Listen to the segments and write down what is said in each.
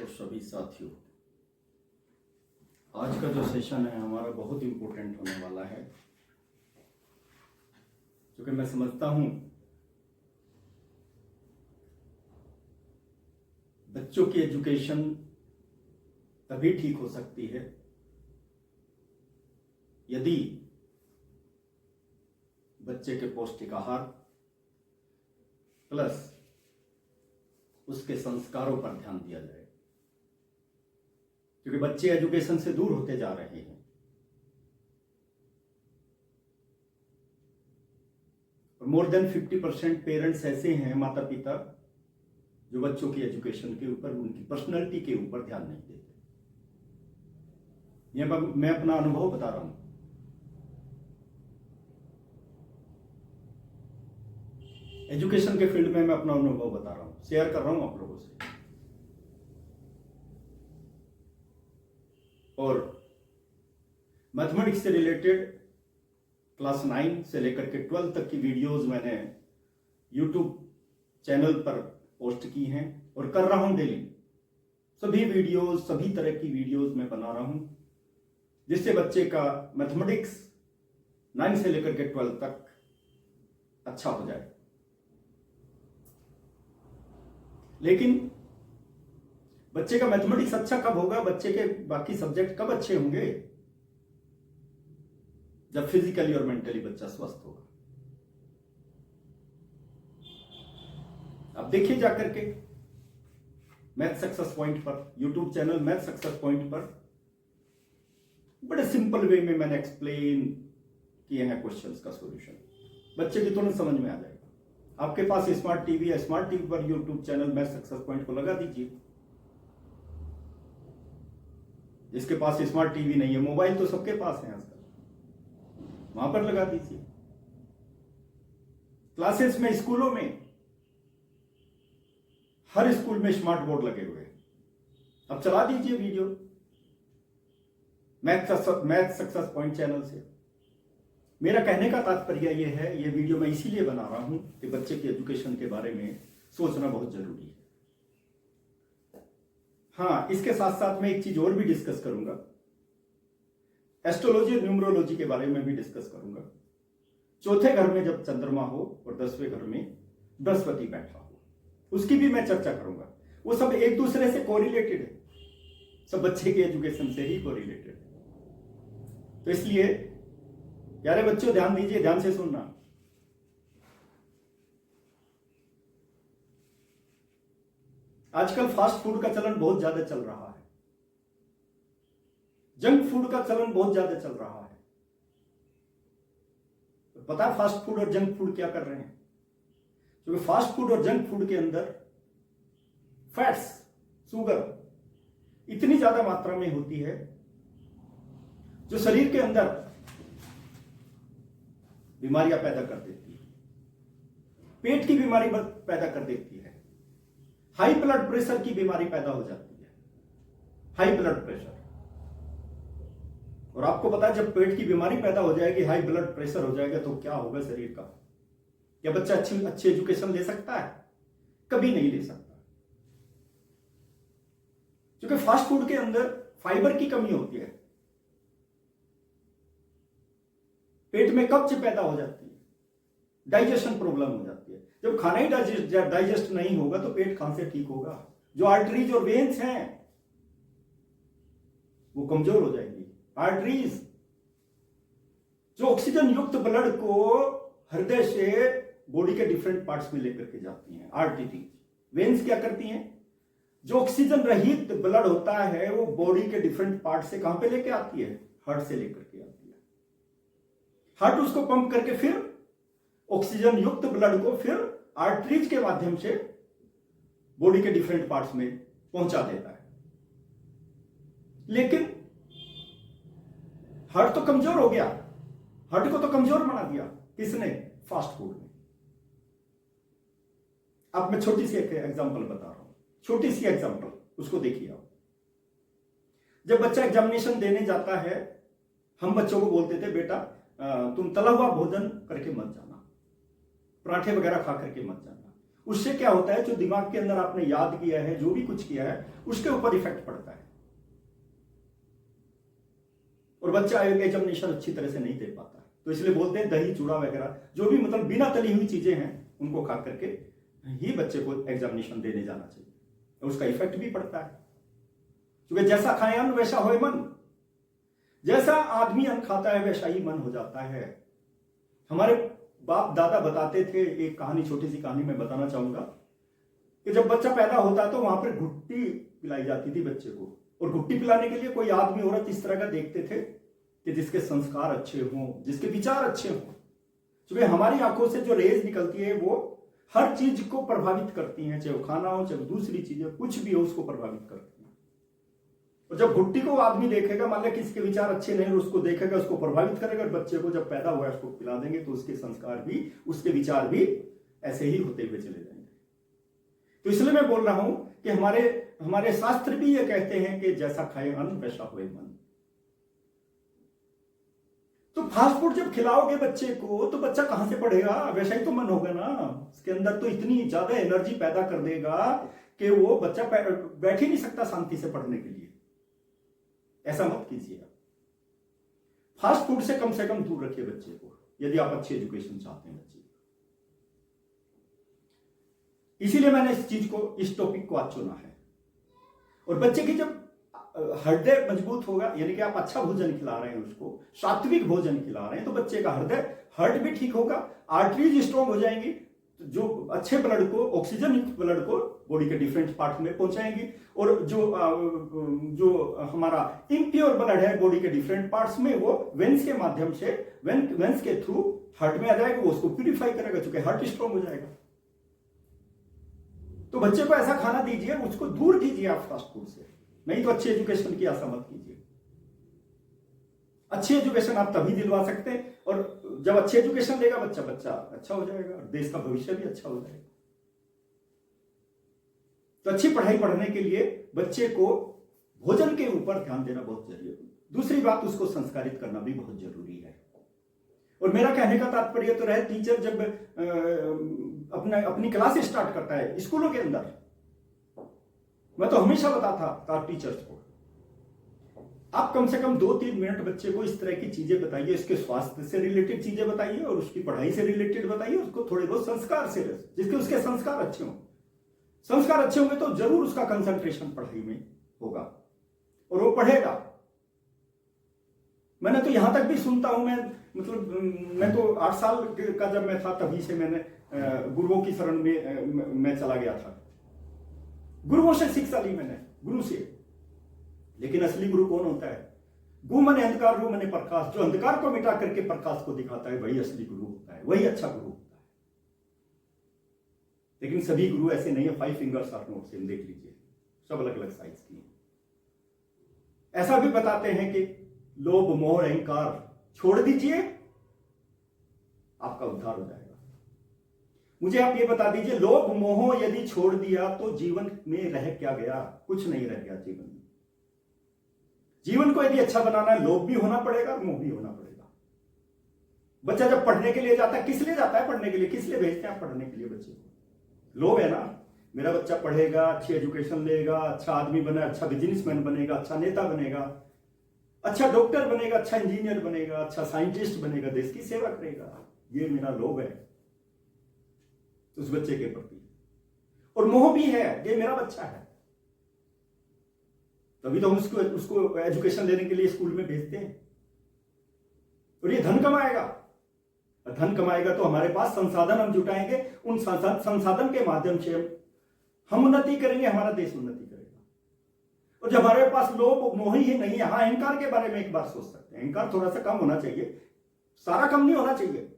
और सभी साथियों, आज का जो सेशन है हमारा बहुत इम्पोर्टेंट होने वाला है, क्योंकि मैं समझता हूं बच्चों की एजुकेशन तभी ठीक हो सकती है यदि बच्चे के पौष्टिक आहार प्लस उसके संस्कारों पर ध्यान दिया जाए, क्योंकि बच्चे एजुकेशन से दूर होते जा रहे हैं। और मोर देन 50% पेरेंट्स ऐसे हैं, माता पिता, जो बच्चों की एजुकेशन के ऊपर, उनकी पर्सनैलिटी के ऊपर ध्यान नहीं देते। यह मैं अपना अनुभव बता रहा हूं। एजुकेशन के फील्ड में मैं अपना अनुभव बता रहा हूं, शेयर कर रहा हूं आप लोगों से। और मैथमेटिक्स से रिलेटेड क्लास 9 से लेकर के 12 तक की वीडियोस मैंने यूट्यूब चैनल पर पोस्ट की हैं और कर रहा हूं डेली। सभी वीडियोस, सभी तरह की वीडियोस मैं बना रहा हूं, जिससे बच्चे का मैथमेटिक्स 9 से लेकर के 12 तक अच्छा हो जाए। लेकिन बच्चे का मैथमेटिक्स अच्छा कब होगा, बच्चे के बाकी सब्जेक्ट कब अच्छे होंगे? जब फिजिकली और मेंटली बच्चा स्वस्थ होगा। अब देखिए जाकर के मैथ सक्सेस पॉइंट पर, YouTube channel math success point पर बड़े सिंपल वे में मैंने एक्सप्लेन किए हैं क्वेश्चंस का सॉल्यूशन। बच्चे की तुरंत समझ में आ जाएगा। आपके पास स्मार्ट टीवी है, स्मार्ट टीवी पर YouTube channel math success point को लगा दीजिए। जिसके पास स्मार्ट टीवी नहीं है, मोबाइल तो सबके पास है आजकल, वहां पर लगा दीजिए। क्लासेस में, स्कूलों में, हर स्कूल में स्मार्ट बोर्ड लगे हुए हैं। अब चला दीजिए video math success point channel से। मेरा कहने का तात्पर्य यह है, यह वीडियो मैं इसीलिए बना रहा हूं कि बच्चे की एजुकेशन के बारे में सोचना बहुत जरूरी है। हाँ, इसके साथ साथ मैं एक चीज और भी डिस्कस करूंगा। एस्ट्रोलॉजी और न्यूमरोलॉजी के बारे में भी डिस्कस करूंगा। चौथे घर में जब चंद्रमा हो और 10वें घर में बृहस्पति बैठा हो, उसकी भी मैं चर्चा करूंगा। वो सब एक दूसरे से कोरिलेटेड है, सब बच्चे की एजुकेशन से ही कोरिलेटेड है। तो इसलिए प्यारे बच्चों, ध्यान दीजिए, ध्यान से सुनना। आजकल फास्ट फूड का चलन बहुत ज्यादा चल रहा है, जंक फूड का चलन बहुत ज्यादा चल रहा है। तो पता है फास्ट फूड और जंक फूड क्या कर रहे हैं? क्योंकि फास्ट फूड और जंक फूड के अंदर फैट्स, शुगर इतनी ज्यादा मात्रा में होती है जो शरीर के अंदर बीमारियां पैदा कर देती है। पेट की बीमारी पैदा कर देती है। हाई ब्लड प्रेशर की बीमारी पैदा हो जाती है, हाई ब्लड प्रेशर। और आपको पता है, जब पेट की बीमारी पैदा हो जाएगी, हाई ब्लड प्रेशर हो जाएगा, तो क्या होगा शरीर का? क्या बच्चा अच्छी एजुकेशन ले सकता है? कभी नहीं ले सकता, क्योंकि फास्ट फूड के अंदर फाइबर की कमी होती है। पेट में कब्ज पैदा हो जाती है, डाइजेशन प्रॉब्लम हो जाती है। जब खाना ही डाइजेस्ट नहीं होगा तो पेट कहां से ठीक होगा? जो आर्टरीज और वेन्स हैं वो कमजोर हो जाएंगी। आर्टरीज जो ऑक्सीजन युक्त ब्लड को हृदय से बॉडी के डिफरेंट पार्ट्स में लेकर के जाती हैं, आर्टरीज। वेन्स क्या करती हैं? जो ऑक्सीजन रहित ब्लड होता है वो बॉडी के डिफरेंट पार्ट से कहां पे लेके आती है? हार्ट से लेकर के आती है। हार्ट उसको पंप करके फिर ऑक्सीजन युक्त ब्लड को फिर आर्टरीज के माध्यम से बॉडी के डिफरेंट पार्ट्स में पहुंचा देता है। लेकिन हार्ट तो कमजोर हो गया, हार्ट को तो कमजोर बना दिया किसने? फास्ट फूड ने। अब मैं छोटी सी एक एग्जांपल बता रहा हूं, छोटी सी एग्जांपल, उसको देखिए आप। जब बच्चा एग्जामिनेशन देने जाता है, हम बच्चों को बोलते थे, बेटा तुम तला हुआ भोजन करके मत जाना, पराठे वगैरह खा करके मत जाना। उससे क्या होता है, जो दिमाग के अंदर आपने याद किया है, जो भी कुछ किया है, उसके ऊपर इफेक्ट पड़ता है और बच्चा एग्जामिनेशन अच्छी तरह से नहीं दे पाता। तो इसलिए बोलते हैं दही चूड़ा वगैरह जो भी मतलब बिना तली हुई चीजें हैं उनको खा करके ही बच्चे को एग्जामिनेशन देने जाना चाहिए, उसका इफेक्ट भी पड़ता है। क्योंकि जैसा खाए अन्न वैसा होए मन, जैसा आदमी अन्न खाता है वैसा ही मन हो जाता है। हमारे बाप दादा बताते थे, एक कहानी, छोटी सी कहानी मैं बताना चाहूंगा, कि जब बच्चा पैदा होता है तो वहां पर घुट्टी पिलाई जाती थी बच्चे को, और घुट्टी पिलाने के लिए कोई आदमी औरत इस तरह का देखते थे कि जिसके संस्कार अच्छे हों, जिसके विचार अच्छे हों। क्योंकि हमारी आंखों से जो रेज निकलती है वो हर चीज को प्रभावित करती हैं, चाहे वो खाना हो चाहे दूसरी चीजें, कुछ भी हो उसको प्रभावित करती हैं। और जब घुट्टी को आदमी देखेगा, मान लिया किसी के विचार अच्छे नहीं, उसको देखेगा, उसको प्रभावित करेगा, और बच्चे को जब पैदा हुआ है उसको पिला देंगे तो उसके संस्कार भी, उसके विचार भी ऐसे ही होते हुए चले जाएंगे। तो इसलिए मैं बोल रहा हूं कि हमारे शास्त्र भी ये कहते हैं कि जैसा खाए अन्न वैसा होए मन। तो फास्ट फूड जब खिलाओगे बच्चे को तो बच्चा कहां से पढ़ेगा, वैसा ही तो मन होगा ना। उसके अंदर तो इतनी ज्यादा एनर्जी पैदा कर देगा कि वो बच्चा बैठ ही नहीं सकता शांति से पढ़ने के लिए। ऐसा मत कीजिए। फास्ट फूड से कम दूर रखिए बच्चे को, यदि आप अच्छी एजुकेशन चाहते हैं बच्चे। इसीलिए मैंने इस टॉपिक को आज चुना है। और बच्चे की जब हृदय मजबूत होगा, यानी कि आप अच्छा भोजन खिला रहे हैं उसको, सात्विक भोजन खिला रहे हैं, तो बच्चे का हार्ट भी ठीक होगा, आर्टरीज स्ट्रॉन्ग हो जाएंगी, जो अच्छे ब्लड को, ऑक्सीजन युक्त ब्लड को बॉडी के डिफरेंट पार्ट में पहुंचाएंगी, और जो हमारा इम्प्योर ब्लड है बॉडी के डिफरेंट पार्ट्स में, वो वेंस के माध्यम से, वेंस के थ्रू हार्ट में आ जाएगा, वो उसको प्यूरिफाई करेगा, चूंकि हार्ट स्ट्रॉन्ग हो जाएगा। तो बच्चे को ऐसा खाना दीजिए, उसको दूर कीजिए आप फास्ट फूड से। नहीं तो अच्छी एजुकेशन की आशा मत कीजिए। अच्छी एजुकेशन आप तभी दिलवा सकते हैं, और जब अच्छी एजुकेशन लेगा बच्चा अच्छा हो जाएगा, और देश का भविष्य भी अच्छा हो जाएगा। तो अच्छी पढ़ाई पढ़ने के लिए बच्चे को भोजन के ऊपर ध्यान देना बहुत जरूरी है। दूसरी बात, उसको संस्कारित करना भी बहुत जरूरी है। और मेरा कहने का तात्पर्य तो रहे, टीचर जब अपनी क्लास स्टार्ट करता है स्कूलों के अंदर, मैं तो हमेशा बताता था टीचर्स को, आप कम से कम 2-3 मिनट बच्चे को इस तरह की चीजें बताइए, इसके स्वास्थ्य से रिलेटेड चीजें बताइए, और उसकी पढ़ाई से रिलेटेड बताइए, उसको थोड़े बहुत संस्कार से, जिसके उसके संस्कार अच्छे हों। संस्कार अच्छे होंगे तो जरूर उसका कंसंट्रेशन पढ़ाई में होगा और वो पढ़ेगा। मैंने तो यहां तक भी सुनता हूं, मैं तो 8 साल का जब मैं था तभी से मैंने गुरुओं की शरण में मैं चला गया था। गुरुओं से शिक्षा ली मैंने, गुरु से। लेकिन असली गुरु कौन होता है? गु मने अंधकार, रू मने प्रकाश। जो अंधकार को मिटा करके प्रकाश को दिखाता है वही असली गुरु होता है, वही अच्छा गुरु होता है। लेकिन सभी गुरु ऐसे नहीं है। 5 फिंगर्स आर नॉट सेम, देख लीजिए, सब अलग अलग साइज की। ऐसा भी बताते हैं कि लोभ मोह अहंकार छोड़ दीजिए, आपका उद्धार हो जाएगा। मुझे आप ये बता दीजिए, लोभ मोह यदि छोड़ दिया तो जीवन में रह क्या गया? कुछ नहीं रह गया जीवन में। जीवन को यदि अच्छा बनाना है, लोभ भी होना पड़ेगा, मोह भी होना पड़ेगा। बच्चा जब पढ़ने के लिए जाता है, किस लिए जाता है पढ़ने के लिए? किस लिए भेजते हैं आप पढ़ने के लिए बच्चे को? लोभ है ना, मेरा बच्चा पढ़ेगा, अच्छी एजुकेशन लेगा, अच्छा आदमी बना, अच्छा बिजनेसमैन बनेगा, अच्छा नेता बनेगा, अच्छा डॉक्टर बनेगा, अच्छा इंजीनियर बनेगा, अच्छा साइंटिस्ट बनेगा, देश की सेवा करेगा। ये मेरा लोभ है उस बच्चे के प्रति। और मोह भी है, ये मेरा बच्चा है, तभी तो हम उसको एजुकेशन लेने के लिए स्कूल में भेजते हैं। और ये धन कमाएगा, धन कमाएगा तो हमारे पास संसाधन हम जुटाएंगे, उन संसाधन के माध्यम से हम उन्नति करेंगे, हमारा देश उन्नति करेगा। और जब हमारे पास लोभ मोह ही नहीं है, हाँ अहंकार के बारे में एक बार सोच सकते हैं। अहंकार थोड़ा सा कम होना चाहिए, सारा कम नहीं होना चाहिए,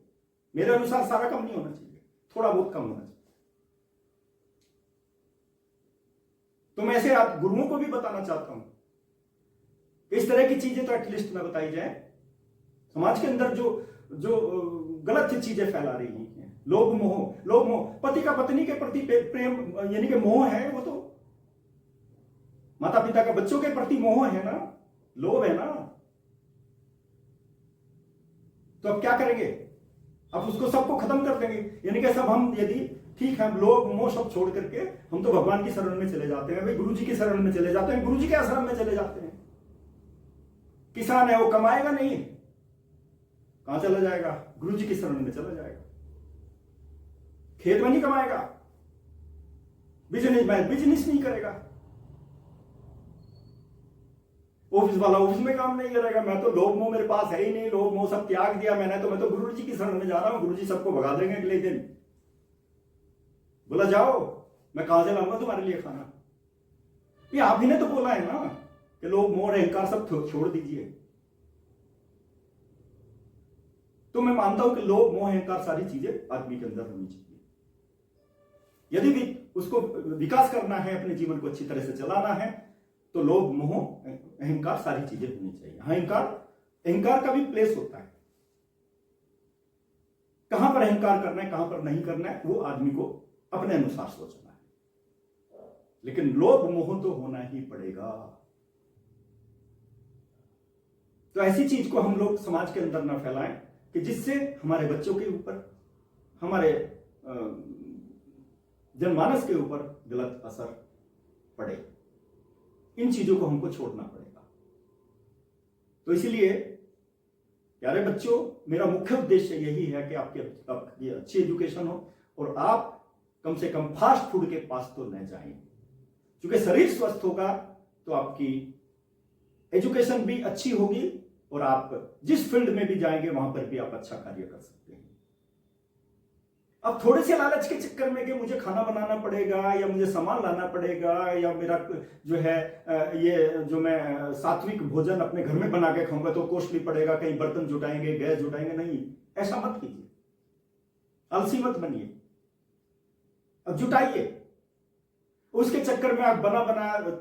मेरे अनुसार सारा कम नहीं होना चाहिए, थोड़ा बहुत कम होना चाहिए। तो मैं ऐसे आप गुरुओं को भी बताना चाहता हूं, इस तरह की चीजें तो एटलीस्ट में बताई जाए। समाज के अंदर जो गलत चीजें फैला रही हैं, लोभ मोह, पति का पत्नी के प्रति प्रेम यानी कि मोह है, वो तो माता पिता का बच्चों के प्रति मोह है ना, लोभ है ना। तो अब क्या करेंगे? अब उसको सबको खत्म कर देंगे, यानी कि सब हम यदि ठीक है, हम लोग मोह सब छोड़ करके हम तो भगवान की शरण में चले जाते हैं, भाई गुरु जी की शरण में चले जाते हैं, गुरु जी के आश्रम में चले जाते हैं। किसान है वो कमाएगा नहीं, कहां चला जाएगा? गुरु जी की शरण में चला जाएगा। खेत में नहीं कमाएगा, बिजनेस नहीं करेगा, ऑफिस वाला ऑफिस में काम नहीं करेगा। मैं तो लोभ मोह मेरे पास है ही नहीं, लोभ मोह सब त्याग दिया मैंने, तो मैं तो गुरु जी की शरण में जा रहा हूं, गुरु जी सबको भगा देंगे अगले दिन। बोला जाओ, मैं कहां से लाऊंगा तुम्हारे लिए खाना? ये आप ही ने तो बोला है ना कि लोभ मोह अहंकार सब छोड़ दीजिए। तो मैं मानता हूं कि लोभ मोह अहंकार सारी चीजें आदमी के अंदर होनी चाहिए। यदि भी उसको विकास करना है, अपने जीवन को अच्छी तरह से चलाना है, तो लोभ मोह अहंकार सारी चीजें होनी चाहिए। अहंकार का भी प्लेस होता है, कहां पर अहंकार करना है कहां पर नहीं करना है वो आदमी को अपने अनुसार सोचना है, लेकिन लोभ मोह तो होना ही पड़ेगा। तो ऐसी चीज को हम लोग समाज के अंदर ना फैलाएं कि जिससे हमारे बच्चों के ऊपर, हमारे जनमानस के ऊपर गलत असर पड़े। इन चीजों को हमको छोड़ना पड़ेगा। तो इसलिए प्यारे बच्चों, मेरा मुख्य उद्देश्य यही है कि आपकी अच्छी एजुकेशन हो और आप कम से कम फास्ट फूड के पास तो न जाएं। क्योंकि शरीर स्वस्थ होगा तो आपकी एजुकेशन भी अच्छी होगी और आप जिस फील्ड में भी जाएंगे वहां पर भी आप अच्छा कार्य कर सकते हैं। अब थोड़े से लालच के चक्कर में कि मुझे खाना बनाना पड़ेगा या मुझे सामान लाना पड़ेगा या मेरा जो है ये जो मैं सात्विक भोजन अपने घर में बना के खाऊंगा तो कॉस्टली पड़ेगा, कहीं बर्तन जुटाएंगे, गैस जुटाएंगे, नहीं, ऐसा मत कीजिए, आलसी मत बनिए। अब जुटाइए, उसके चक्कर में आप बना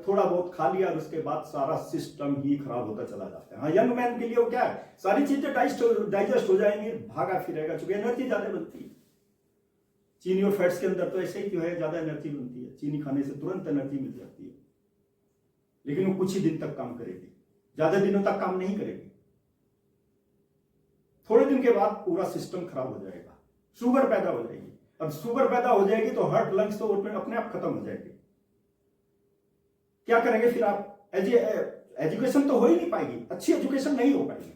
थोड़ा बहुत खा लिया और उसके बाद सारा सिस्टम ही खराब होता चला जाता है। हाँ, यंग मैन के लिए वो क्या है, सारी चीजें डाइजेस्ट हो जाएंगी, भागा फिरेगा, चूंकि एनर्जी ज्यादा बनती है। चीनी और फैट्स के अंदर तो ऐसे ही जो है ज्यादा एनर्जी बनती है, चीनी खाने से तुरंत एनर्जी मिल जाती है, लेकिन वो कुछ ही दिन तक काम करेगी, ज्यादा दिनों तक काम नहीं करेगी। थोड़े दिन के बाद पूरा सिस्टम खराब हो जाएगा, शुगर पैदा हो जाएगी। अब शुगर पैदा हो जाएगी तो हार्ट लंग्स तो अपने आप खत्म हो जाएंगे। क्या करेंगे फिर आप? एजुकेशन तो हो ही नहीं पाएगी, अच्छी एजुकेशन नहीं हो पाएगी,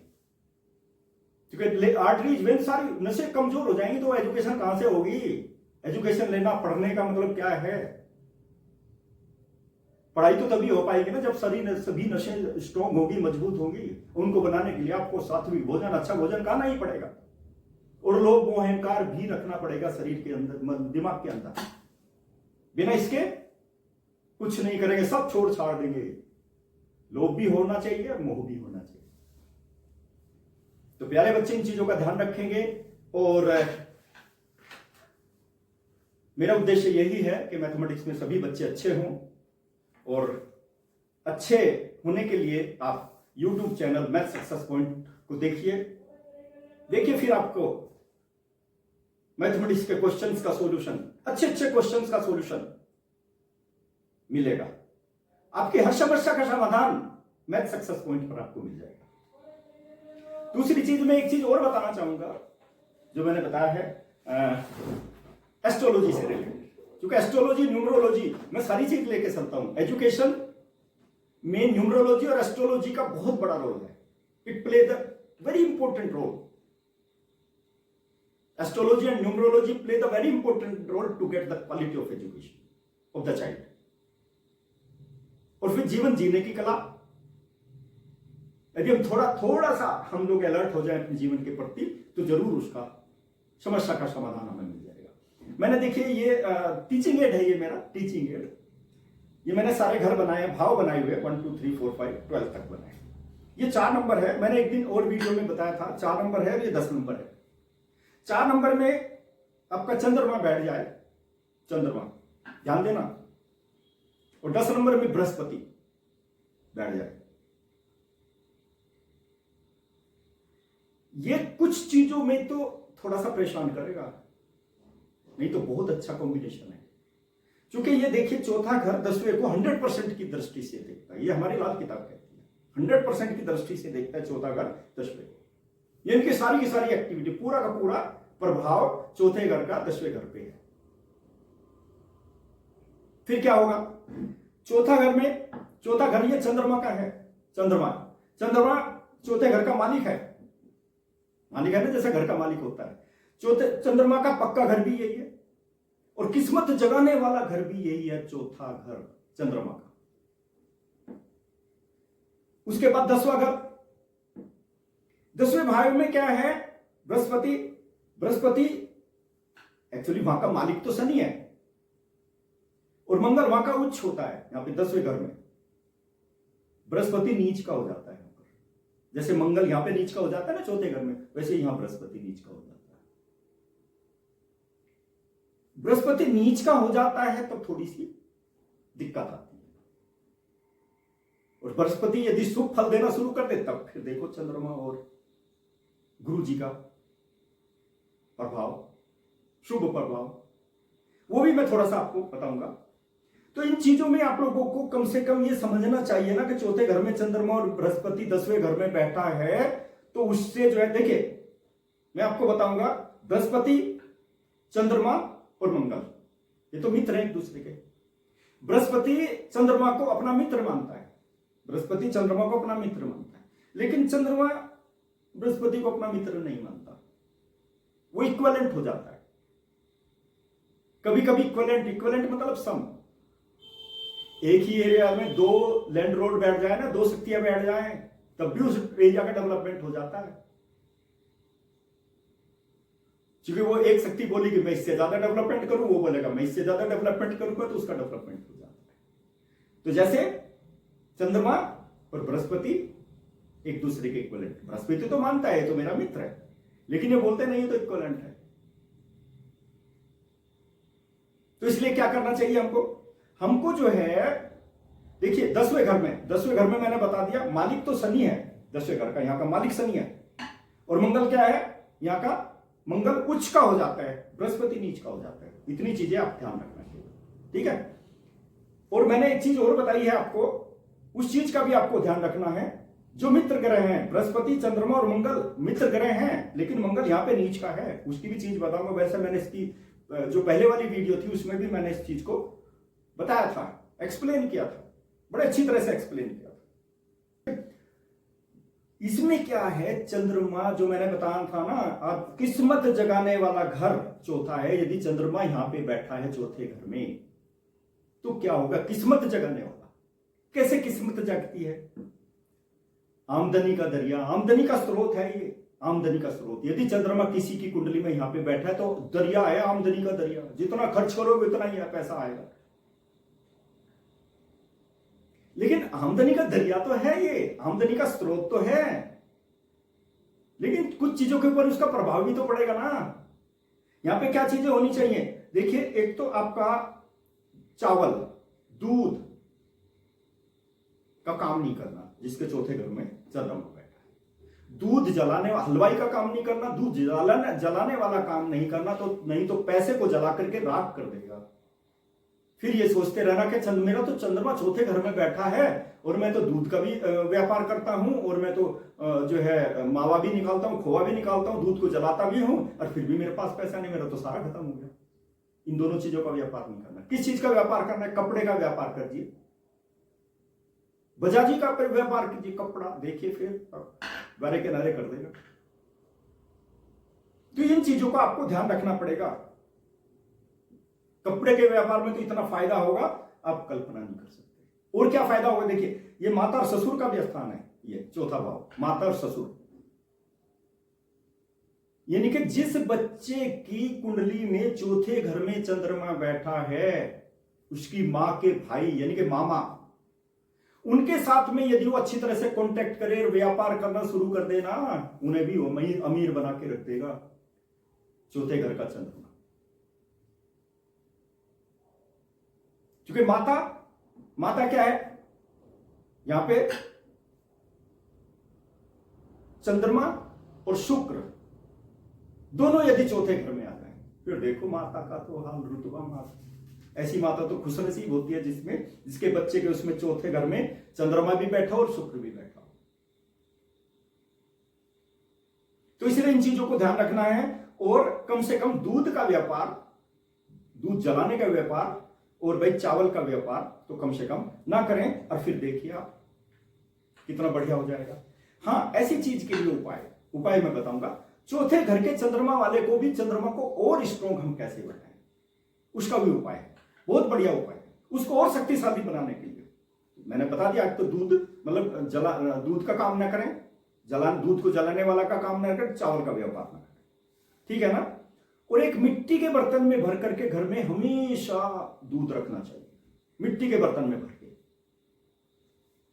क्योंकि आर्टरीज वेन सारी नशे कमजोर हो जाएंगी तो एजुकेशन कहां से होगी? एजुकेशन लेना, पढ़ने का मतलब क्या है? पढ़ाई तो तभी हो पाएगी ना जब सभी नशे स्ट्रॉन्ग होगी, मजबूत होगी। उनको बनाने के लिए आपको सात्विक भोजन, अच्छा भोजन खाना ही पड़ेगा और लोभ मोह अहंकार भी रखना पड़ेगा शरीर के अंदर, दिमाग के अंदर। बिना इसके कुछ नहीं करेंगे, सब छोड़ छाड़ देंगे। लोभ भी होना चाहिए, मोह भी होना चाहिए। तो प्यारे बच्चे, इन चीजों का ध्यान रखेंगे और मेरा उद्देश्य यही है कि मैथमेटिक्स में सभी बच्चे अच्छे हों और अच्छे होने के लिए आप YouTube channel math success point को देखिए फिर आपको मैथमेटिक्स के क्वेश्चंस का सॉल्यूशन, अच्छे क्वेश्चंस का सॉल्यूशन मिलेगा। आपकी हर समस्या का समाधान मैथ सक्सेस पॉइंट पर आपको मिल जाएगा। दूसरी चीज, मैं एक चीज और बताना चाहूंगा जो मैंने बताया है एस्ट्रोलॉजी से रिलेटेड, क्योंकि एस्ट्रोलॉजी, न्यूमरोलॉजी, मैं सारी चीज लेके चलता हूं। एजुकेशन में न्यूमरोलॉजी और एस्ट्रोलॉजी का बहुत बड़ा रोल है। It play the very important role. Astrology and numerology play the very important role to get the quality of education of the child. और फिर जीवन जीने की कला, यदि हम थोड़ा सा हम लोग अलर्ट हो जाए अपने जीवन के प्रति तो जरूर उसका समस्या का समाधान हमें मिल जाएगा। मैंने देखिए ये टीचिंग एड है, ये मेरा टीचिंग एड, ये मैंने सारे घर बनाए, भाव बनाए हुए 1 2 3 4 5 12 तक बनाए। ये 4 नंबर है, मैंने एक दिन और वीडियो में बताया था 4 नंबर है, ये 10 नंबर है। 4 नंबर में आपका चंद्रमा बैठ जाए, चंद्रमा ध्यान देना, और 10 नंबर में बृहस्पति बैठ जाए। ये कुछ चीजों में तो थोड़ा सा परेशान करेगा, नहीं तो बहुत अच्छा कॉम्बिनेशन है। क्योंकि ये देखिए चौथा घर 10वें को 100% की दृष्टि से देखता है, ये हमारी लाल किताब कहती है, 100% की दृष्टि से देखता है चौथा घर 10वें को। ये इनकी सारी की सारी एक्टिविटी, पूरा का पूरा प्रभाव चौथे घर का 10वें घर पे है। फिर क्या होगा, चौथा घर में, चौथा घर ये चंद्रमा का है। चंद्रमा चंद्रमा चौथे घर का मालिक है। मालिक है ना, जैसा घर का मालिक होता है। चौथे चंद्रमा का पक्का घर भी यही है और किस्मत जगाने वाला घर भी यही है, चौथा घर चंद्रमा का। उसके बाद 10वां घर, 10वें भाव में क्या है, बृहस्पति। बृहस्पति एक्चुअली वहां का मालिक तो शनि है और मंगल वहां का उच्च होता है। यहां पे 10वें घर में बृहस्पति नीच का हो जाता है। जैसे मंगल यहां पे नीच का हो जाता है ना चौथे घर में, वैसे यहां बृहस्पति नीच का हो जाता है। बृहस्पति नीच का हो जाता है तब थोड़ी सी दिक्कत आती है। और बृहस्पति यदि शुभ फल देना शुरू कर दे तब फिर देखो चंद्रमा और गुरु जी का प्रभाव, शुभ प्रभाव, वो भी मैं थोड़ा सा आपको बताऊंगा। तो इन चीजों में आप लोगों को कम से कम ये समझना चाहिए ना कि चौथे घर में चंद्रमा और बृहस्पति 10वें घर में बैठा है, तो उससे जो है, देखिए मैं आपको बताऊंगा, बृहस्पति, चंद्रमा और मंगल ये तो मित्र हैं एक दूसरे के। बृहस्पति चंद्रमा को अपना मित्र मानता है, बृहस्पति चंद्रमा को अपना मित्र मानता है, लेकिन चंद्रमा बृहस्पति को अपना मित्र नहीं मानता, वो इक्विवेलेंट हो जाता है। कभी कभी इक्विवेलेंट मतलब सम। एक ही एरिया में दो लैंड रोड बैठ जाए ना, दो शक्तियां बैठ जाए, तब भी उस एरिया का डेवलपमेंट हो जाता है। क्योंकि वो एक शक्ति बोली कि मैं इससे ज्यादा डेवलपमेंट करूं, वो बोलेगा मैं इससे ज्यादा डेवलपमेंट करूंगा, तो उसका डेवलपमेंट हो जाता है। तो जैसे चंद्रमा और बृहस्पति एक दूसरे के इक्विवेलेंट। बृहस्पति तो मानता है ये तो मेरा मित्र है, लेकिन ये बोलते नहीं, ये तो इक्विवेलेंट है। तो इसलिए क्या करना चाहिए हमको जो है, देखिए 10वें घर में मैंने बता दिया मालिक तो शनि है, 10वें घर का यहां का मालिक शनि है, और मंगल क्या है, यहां का मंगल उच्च का हो जाता है, बृहस्पति नीच का हो जाता है। इतनी चीजें आप ध्यान रखना चाहिए, ठीक है। और मैंने एक चीज और बताई है आपको, उस चीज का भी आपको ध्यान रखना है। जो मित्र ग्रह हैं, बृहस्पति, चंद्रमा और मंगल मित्र ग्रह हैं, लेकिन मंगल यहां पे नीच का है, उसकी भी चीज बताऊंगा। वैसे मैंने इसकी जो पहले वाली वीडियो थी उसमें भी मैंने इस चीज को बताया था, एक्सप्लेन किया था, बड़े अच्छी तरह से एक्सप्लेन किया था। इसमें क्या है, चंद्रमा जो मैंने बताया था ना, आप किस्मत जगाने वाला घर चौथा है। यदि चंद्रमा यहां पे बैठा है चौथे घर में, तो क्या होगा, किस्मत जगाने वाला। कैसे किस्मत जगती है, आमदनी का दरिया, आमदनी का स्रोत है ये, आमदनी का स्रोत। यदि चंद्रमा किसी की कुंडली में यहां पे बैठा है तो दरिया है, आमदनी का दरिया। जितना खर्च करोगे उतना ही पैसा आएगा। लेकिन आमदनी का दरिया तो है ये, आमदनी का स्रोत तो है, लेकिन कुछ चीजों के ऊपर उसका प्रभाव भी तो पड़ेगा ना। यहां पे क्या चीजें होनी चाहिए, देखिए एक तो आपका चावल, दूध का काम नहीं करना, जिसके चौथे घर में चंद्रमा बैठा है। दूध जलाने, हलवाई का काम नहीं करना, दूध जलाने वाला काम नहीं करना, तो नहीं तो पैसे को जला करके राख कर देगा। फिर ये सोचते रहना कि मेरा तो चंद्रमा चौथे घर में बैठा है और मैं तो दूध का भी व्यापार करता हूं, और मैं तो जो है मावा भी निकालता हूं, खोआ भी निकालता हूं, दूध को जलाता भी हूं, और फिर भी मेरे पास पैसा नहीं, मेरा तो सारा खत्म हो गया। इन दोनों चीजों का व्यापार नहीं करना। किस चीज का व्यापार करना है, कपड़े का व्यापार करिए, बजाजी का व्यापार कीजिए, कपड़ा देखिए फिर बारे के नारे कर देगा। तो इन चीजों का आपको ध्यान रखना पड़ेगा। कपड़े के व्यापार में तो इतना फायदा होगा आप कल्पना नहीं कर सकते। और क्या फायदा होगा, देखिए ये माता और ससुर का भी स्थान है, ये चौथा भाव, माता और ससुर। यानी कि जिस बच्चे की कुंडली में चौथे घर में चंद्रमा बैठा है, उसकी मां के भाई यानी कि मामा, उनके साथ में यदि वो अच्छी तरह से कांटेक्ट करे और व्यापार करना शुरू कर देना, उन्हें भी वो अमीर बना के रख देगा चौथे घर का चंद्रमा। क्योंकि माता क्या है, यहां पे चंद्रमा और शुक्र दोनों यदि चौथे घर में आ जाए, फिर देखो माता का तो हाल रुतबा माता। ऐसी माता तो खुशनसीब होती है जिसके बच्चे के उसमें चौथे घर में चंद्रमा भी बैठा और शुक्र भी बैठा। तो इसलिए इन चीजों को ध्यान रखना है। और कम से कम दूध का व्यापार, दूध जलाने का व्यापार और भाई चावल का व्यापार तो कम से कम ना करें, और फिर देखिए आप कितना बढ़िया हो जाएगा। हाँ, ऐसी चीज के लिए उपाय मैं बताऊंगा। चौथे घर के चंद्रमा वाले को भी, चंद्रमा को और स्ट्रॉन्ग हम कैसे बनाएं, उसका भी उपाय है, बहुत बढ़िया उपाय है, उसको और शक्तिशाली बनाने के लिए। मैंने बता दिया, तो दूध मतलब दूध का काम ना करें, दूध को जलाने वाला का काम ना करें, चावल का व्यापार ना करें, ठीक है ना। और एक मिट्टी के बर्तन में भर करके घर में हमेशा दूध रखना चाहिए, मिट्टी के बर्तन में भर के।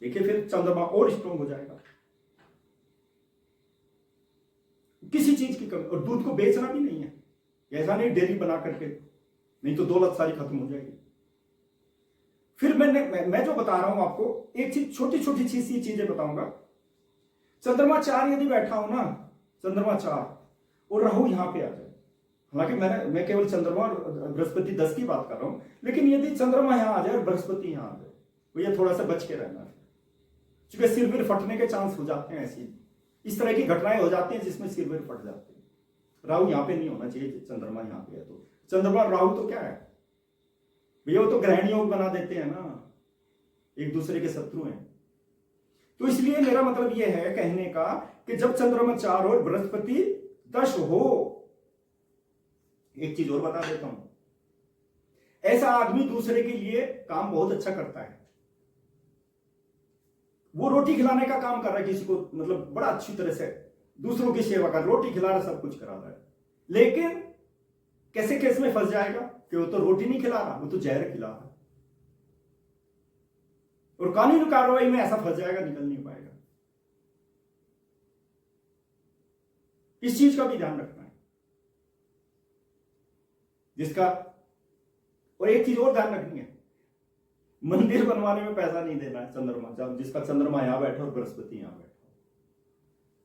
देखिए फिर चंद्रमा और स्ट्रॉन्ग हो जाएगा, किसी चीज की कमी। और दूध को बेचना भी नहीं है, ऐसा नहीं डेयरी बना करके, नहीं तो दौलत सारी खत्म हो जाएगी। फिर मैं जो बता रहा हूं आपको, एक चीज, छोटी छोटी चीजें बताऊंगा। चंद्रमा 4 यदि बैठा हो ना, चंद्रमा 4 और राहु यहां पे आ जाए, हालांकि मैं केवल चंद्रमा और बृहस्पति 10 की बात कर रहा हूं, लेकिन यदि चंद्रमा यहां आ जाए और बृहस्पति यहां आ जाए, तो ये थोड़ा सा बच के रहना है, क्योंकि सिर विर फटने के चांस हो जाते हैं। ऐसी इस तरह की घटनाएं हो जाती हैं जिसमें सिर विर फट जाते हैं। राहु यहां पे नहीं होना चाहिए, चंद्रमा यहां पे है तो। चंद्रमा और राहु तो क्या है भैया, वो तो ग्रहण योग बना देते हैं ना, एक दूसरे के शत्रु हैं। तो इसलिए मेरा मतलब यह है कहने का कि जब चंद्रमा 4 और बृहस्पति 10 हो, एक चीज और बता देता हूं, ऐसा आदमी दूसरे के लिए काम बहुत अच्छा करता है। वो रोटी खिलाने का काम कर रहा है किसी को, मतलब बड़ा अच्छी तरह से दूसरों की सेवा कर, रोटी खिला रहा है, सब कुछ करा रहा है, लेकिन कैसे केस में फंस जाएगा कि वो तो रोटी नहीं खिला रहा, वो तो जहर खिला रहा है, और कानूनी कार्रवाई में ऐसा फंस जाएगा, निकल नहीं पाएगा। इस चीज का भी ध्यान रखना है जिसका। और एक चीज और ध्यान रखनी है, मंदिर बनवाने में पैसा नहीं देना है चंद्रमा, जब जिसका चंद्रमा यहां बैठा और बृहस्पति यहां बैठा,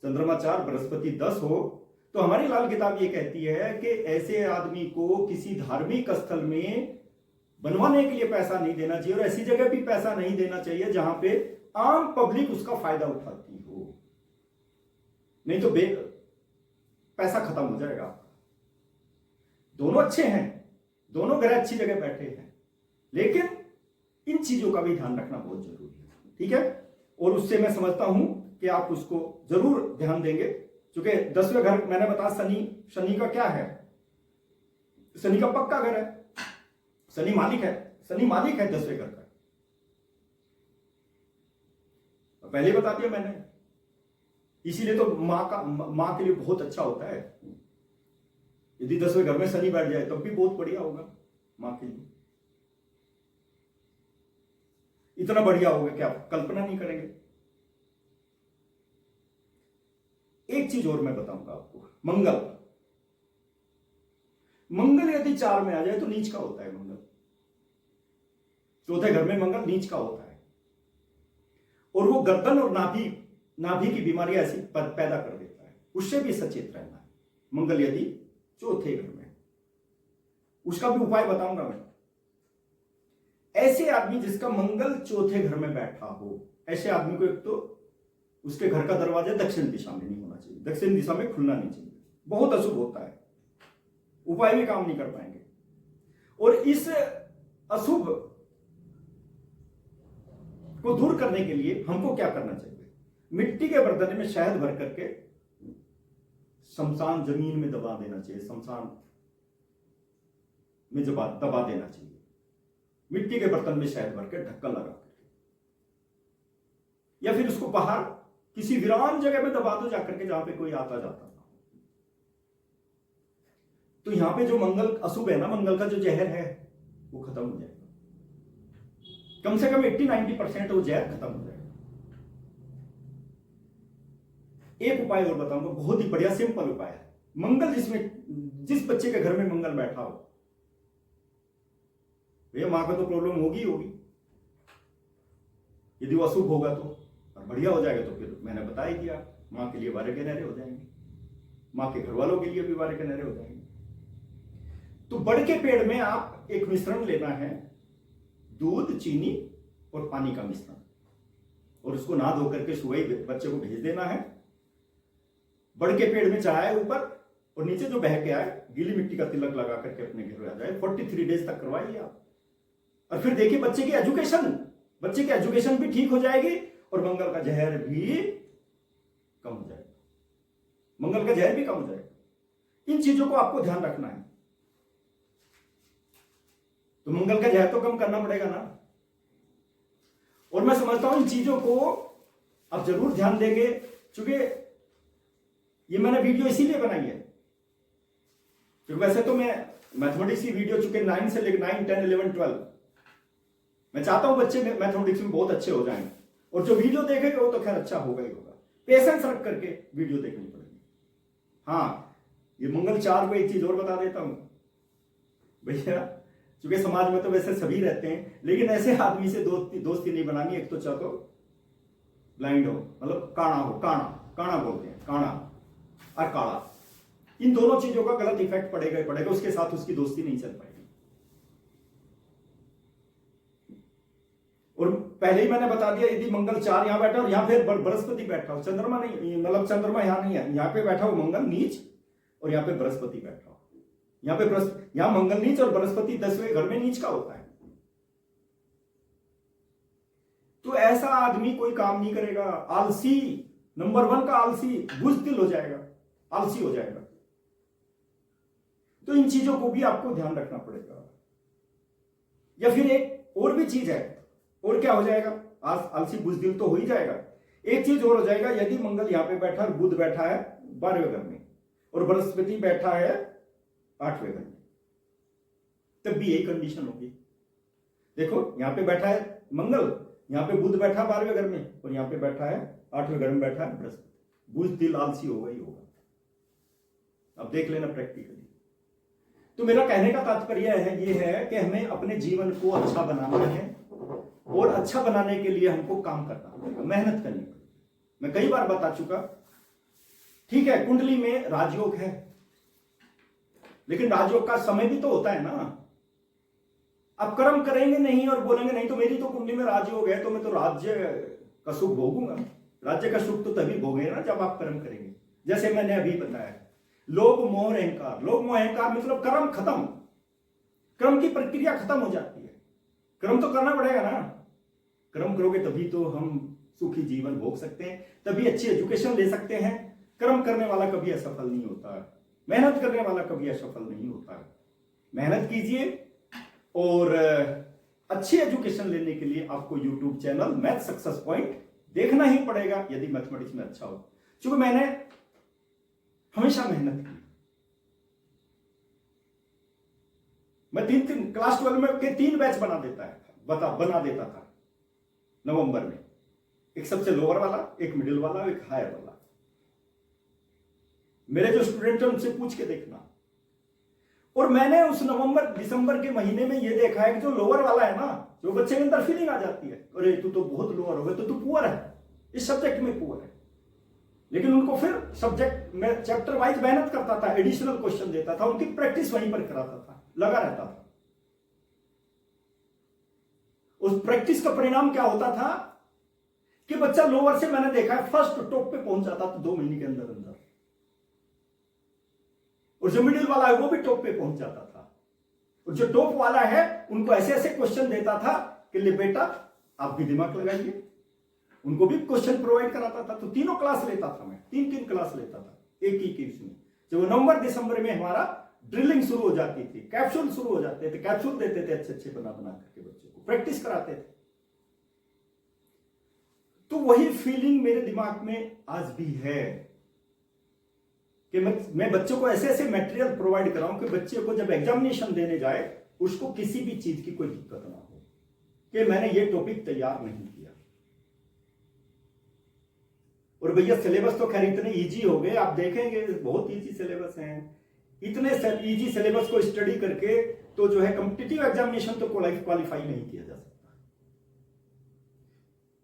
चंद्रमा 4 बृहस्पति 10 हो, तो हमारी लाल किताब ये कहती है कि ऐसे आदमी को किसी धार्मिक स्थल में बनवाने के लिए पैसा नहीं देना चाहिए, और ऐसी जगह भी पैसा नहीं देना चाहिए जहां पे आम पब्लिक उसका फायदा उठाती हो, नहीं तो पैसा खत्म हो जाएगा। दोनों अच्छे हैं, दोनों ग्रह अच्छी जगह बैठे हैं, लेकिन इन चीजों का भी ध्यान रखना बहुत जरूरी है, ठीक है। और उससे मैं समझता हूं कि आप उसको जरूर ध्यान देंगे, क्योंकि 10वें घर मैंने बताया शनि का क्या है, शनि का पक्का घर है, शनि मालिक है 10वें घर का, पहले बता दिया मैंने। इसीलिए तो मां के लिए बहुत अच्छा होता है, यदि 10वें घर में शनि बैठ जाए तब भी बहुत बढ़िया होगा मां के लिए, इतना बढ़िया होगा कि आप कल्पना नहीं करेंगे। एक चीज और मैं बताऊंगा आपको, मंगल यदि 4 में आ जाए तो नीच का होता है मंगल, चौथे घर में मंगल नीच का होता है, और वो गर्दन और नाभि की बीमारी ऐसी पैदा कर देता है, उससे भी सचेत रहना है मंगल यदि चौथे घर में। उसका भी उपाय बताऊंगा मैं। ऐसे आदमी जिसका मंगल चौथे घर में बैठा हो, ऐसे आदमी को एक तो उसके घर का दरवाजा दक्षिण दिशा में नहीं होना चाहिए, दक्षिण दिशा में खुलना नहीं चाहिए, बहुत अशुभ होता है, उपाय भी काम नहीं कर पाएंगे। और इस अशुभ को दूर करने के लिए हमको क्या करना चाहिए, मिट्टी के बर्तन में शहद भर करके शमशान जमीन में दबा देना चाहिए, शमशान में दबा देना चाहिए, मिट्टी के बर्तन में शहद भर के ढक्कन लगा करके, या फिर उसको बाहर किसी वीरान जगह में दबा दो जाकर के, जहां पे कोई आता जाता ना। तो यहां पे जो मंगल अशुभ है ना, मंगल का जो जहर है वो खत्म हो जाएगा, कम से कम 80-90% वो जहर खत्म हो जाएगा। एक उपाय और बताऊंगा, बहुत ही बढ़िया सिंपल उपाय है। मंगल जिस बच्चे के घर में मंगल बैठा हो, भैया मां को तो प्रॉब्लम होगी, यदि वो अशुभ होगा तो, और बढ़िया हो जाएगा तो फिर मैंने बता ही दिया, मां के लिए बारह के नहरे हो जाएंगे, मां के घर वालों के लिए भी बारह के नहरे हो जाएंगे। तो बड़ के पेड़ में आप एक मिश्रण लेना है, दूध, चीनी और पानी का मिश्रण, और उसको नहा धो करके सुबह बच्चे को भेज देना है। बड़ के पेड़ में चढ़ाए ऊपर, और नीचे जो बह के आए गीली मिट्टी का तिलक लगा करके अपने घर आ जाए। 43 डेज तक करवाइए आप, और फिर देखिए बच्चे की एजुकेशन भी ठीक हो जाएगी और मंगल का जहर भी कम हो जाएगा। मंगल का जहर भी कम हो जाएगा। इन चीजों को आपको ध्यान रखना है। तो मंगल का जहर तो कम करना पड़ेगा ना। और मैं समझता हूं इन चीजों को आप जरूर ध्यान देंगे, क्योंकि ये मैंने वीडियो इसीलिए बनाई है, क्योंकि वैसे तो मैं मैथमेटिक्स की वीडियो चुके 9 से लेकर 9, 10, 11, 12 मैं चाहता हूं बच्चे मैथमेटिक्स में बहुत अच्छे हो जाएं, और जो वीडियो देखेगा वो तो खैर अच्छा होगा ही होगा। पेशेंस रख करके वीडियो देखनी पड़ेगी। हाँ, ये मंगल 4 को एक चीज और बता देता हूं भैया, क्योंकि समाज में तो वैसे सभी रहते हैं, लेकिन ऐसे आदमी से दोस्ती नहीं बनानी। एक तो चाहो ब्लाइंड हो, मतलब काना बोलते हैं, काना और काला, इन दोनों चीजों का गलत इफेक्ट पड़ेगा ही पड़ेगा, उसके साथ उसकी दोस्ती नहीं चल पाएगी। और पहले ही मैंने बता दिया, यदि मंगल 4 यहां बैठा और यहां फिर बृहस्पति बैठा हो, चंद्रमा नहीं, मतलब चंद्रमा यहां नहीं है, यहां पे बैठा हो मंगल नीच और यहां पे बृहस्पति बैठा हो, यहां मंगल नीच और बृहस्पति 10वें घर में नीच का होता है, तो ऐसा आदमी कोई काम नहीं करेगा। आलसी, नंबर 1 का आलसी, बुज़दिल हो जाएगा, आलसी हो जाएगा। तो इन चीजों को भी आपको ध्यान रखना पड़ेगा। या फिर एक और भी चीज है, और क्या हो जाएगा, आलसी बुज़दिल तो हो ही जाएगा। एक चीज और हो जाएगा, यदि मंगल यहां पे बैठा और बुध बैठा है 12वें घर में और बृहस्पति बैठा है 8वें घर में, तब भी यही कंडीशन होगी। देखो यहां पे बैठा है मंगल, यहां पे बुध बैठा 12वें घर में और यहां पे बैठा है 8वें घर में बैठा है बृहस्पति, बुज़दिल आलसी होगा ही होगा। अब देख लेना प्रैक्टिकली। तो मेरा कहने का तात्पर्य ये है कि हमें अपने जीवन को अच्छा बनाना है, और अच्छा बनाने के लिए हमको काम करना पड़ेगा, मेहनत करनी पड़ेगी। मैं कई बार बता चुका, ठीक है कुंडली में राजयोग है, लेकिन राजयोग का समय भी तो होता है ना। अब कर्म करेंगे नहीं और बोलेंगे नहीं तो मेरी तो कुंडली में राजयोग है, तो मैं तो राज्य का सुख भोगूंगा। राज्य का सुख तो तभी भोगेंगे ना जब आप कर्म करेंगे। जैसे मैंने अभी बताया, लोभ मोह अहंकार, लोभ मोह अहंकार मतलब कर्म खत्म, कर्म की प्रक्रिया खत्म हो जाती है। कर्म तो करना पड़ेगा ना, कर्म करोगे तभी तो हम सुखी जीवन भोग सकते हैं, तभी अच्छी एजुकेशन ले सकते हैं। कर्म करने वाला कभी असफल नहीं होता है, मेहनत करने वाला कभी असफल नहीं होता है। मेहनत कीजिए, और अच्छी एजुकेशन लेने के लिए आपको YouTube channel math success point देखना ही पड़ेगा, यदि मैथमेटिक्स में अच्छा हो। क्योंकि मैंने हमेशा मेहनत की। मैं क्लास 12 में के 3 बैच बना देता था नवंबर में, एक सबसे लोअर वाला, एक मिडिल वाला, एक हायर वाला। मेरे जो स्टूडेंट हैं उनसे पूछ के देखना। और मैंने उस नवंबर दिसंबर के महीने में ये देखा है कि जो लोअर वाला है ना, जो बच्चे के अंदर फीलिंग आ जाती है, अरे तू तो बहुत लोअर हो गया, तो तू पुअर है, इस सब्जेक्ट में पुअर है। लेकिन उनको फिर सब्जेक्ट में चैप्टर वाइज मेहनत करता था, एडिशनल क्वेश्चन देता था, उनकी प्रैक्टिस वहीं पर कराता था, लगा रहता था। उस प्रैक्टिस का परिणाम क्या होता था कि बच्चा लोअर से मैंने देखा है फर्स्ट टॉप पे पहुंच जाता था 2 महीने के अंदर अंदर, और जो मिडिल वाला है वो भी टॉप पे पहुंच जाता था। और जो टॉप वाला है उनको ऐसे ऐसे क्वेश्चन देता था कि ले बेटा आप भी दिमाग लगाइए, उनको भी क्वेश्चन प्रोवाइड कराता था। तो तीनों क्लास लेता था मैं, 3 क्लास लेता था एक ही केस में। जब नवंबर दिसंबर में हमारा ड्रिलिंग शुरू हो जाती थी, कैप्सूल शुरू हो जाते थे, कैप्सूल देते थे अच्छे अच्छे बना करके, बच्चों को प्रैक्टिस कराते थे। तो वही फीलिंग मेरे दिमाग में आज भी है कि मैं बच्चों को ऐसे ऐसे मटेरियल प्रोवाइड कराऊं कि बच्चे को जब एग्जामिनेशन देने जाए उसको किसी भी चीज की कोई दिक्कत ना हो कि मैंने ये टॉपिक तैयार नहीं किया। और भैया सिलेबस तो खैर इतने इजी हो गए, आप देखेंगे बहुत इजी सिलेबस हैं। इतने इजी सिलेबस को स्टडी करके तो जो है कॉम्पिटिटिव एग्जामिनेशन तो क्वालिफाई नहीं किया जा सकता।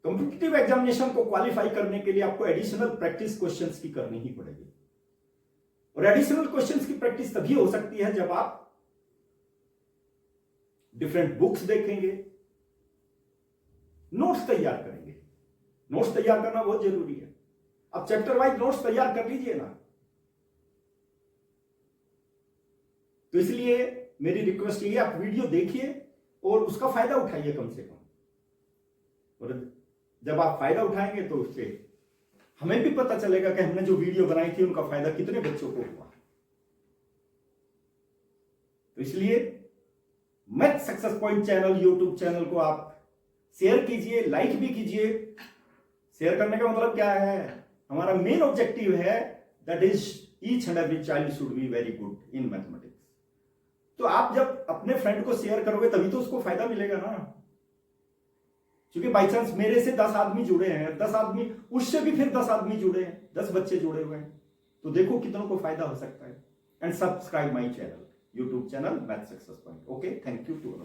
कॉम्पिटिटिव एग्जामिनेशन को क्वालिफाई करने के लिए आपको एडिशनल प्रैक्टिस क्वेश्चंस की करनी ही पड़ेगी। और एडिशनल क्वेश्चंस की प्रैक्टिस तभी हो सकती है जब आप डिफरेंट बुक्स देखेंगे, नोट्स तैयार करेंगे। नोट्स तैयार करना बहुत जरूरी है। आप चैप्टर वाइज नोट्स तैयार कर लीजिए ना। तो इसलिए मेरी रिक्वेस्ट ये, आप वीडियो देखिए और उसका फायदा उठाइए कम से कम। और जब आप फायदा उठाएंगे तो उससे हमें भी पता चलेगा कि हमने जो वीडियो बनाई थी उनका फायदा कितने बच्चों को हुआ। तो इसलिए math success point channel, YouTube channel को आप शेयर कीजिए, लाइक भी कीजिए। शेयर करने का मतलब क्या है? हमारा मेन ऑब्जेक्टिव है that is each and every child should be very good in mathematics. तो आप जब अपने फ्रेंड को शेयर करोगे तभी तो उसको फायदा मिलेगा ना। क्योंकि बाई चांस मेरे से 10 आदमी जुड़े हैं, 10 आदमी उससे भी फिर 10 आदमी जुड़े हैं, 10 बच्चे जुड़े हुए हैं, तो देखो कितनों को फायदा हो सकता है। And subscribe my channel, YouTube channel math success point. Okay, thank you to